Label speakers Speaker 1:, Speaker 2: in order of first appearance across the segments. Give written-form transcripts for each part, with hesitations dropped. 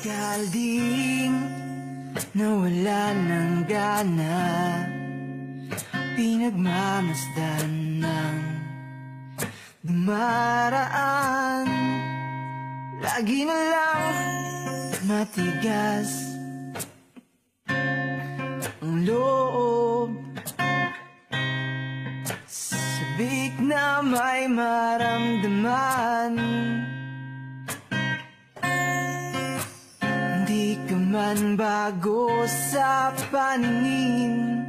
Speaker 1: Matagal ding nawala ng gana, pinagmamasdan ng dumaraan. Lagi na lang matigas ang loob, sabik na may maramdaman. Hindi ka man bago sa paningin,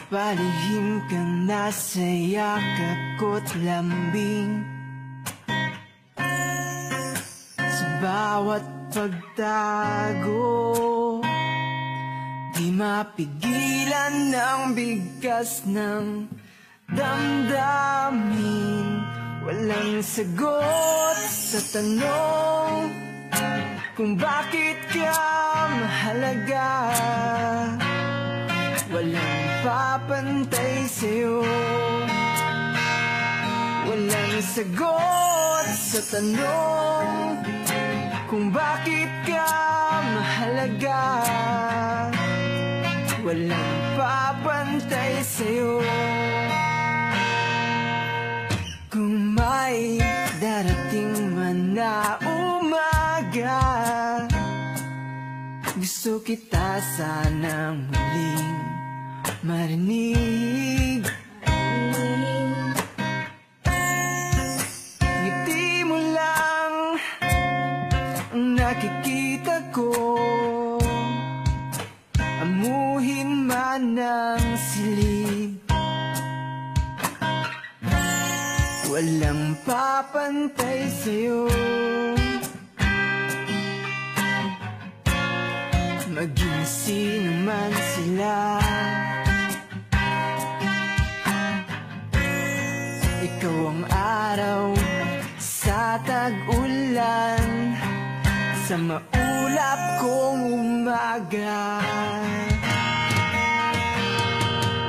Speaker 1: palihim kang nasa yakap ko't lambing. Sa bawat pagtago, di mapigilan ng bigkas ng damdamin. Walang sagot sa tanong kung bakit ka mahalaga. Walang papantay sa'yo, walang sagot sa tanong kung bakit ka mahalaga. Walang papantay sa'yo. Kung may darating man na umaga, gusto kita sanang muling marinig. Ngiti mo lang ang nakikita ko, amuhin man ng silid. Walang papantay sa'yo, maging sino man sila. Ikaw ang araw sa tag-ulan, sa maulap kong umaga.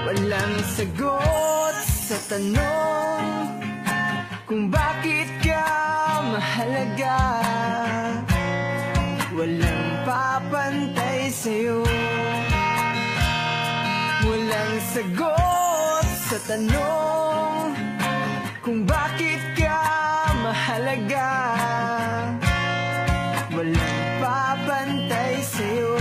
Speaker 1: Walang sagot sa tanong kung bakit ka mahalaga. Walang papantay sa'yo, walang sagot sa tanong kung bakit ka mahalaga. Walang papantay sa'yo,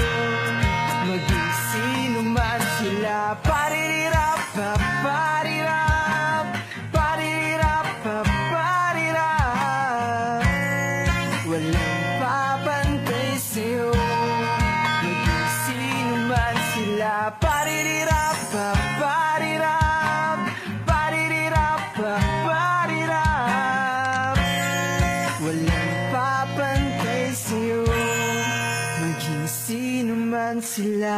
Speaker 1: maging sino man sila. Parirap, parirap, parirap, parirap. Walang papantay sa'yo, maging sino man sila. Parirap, parirap, parirap, parirap. Walang papantay sa'yo, maging sino man sila.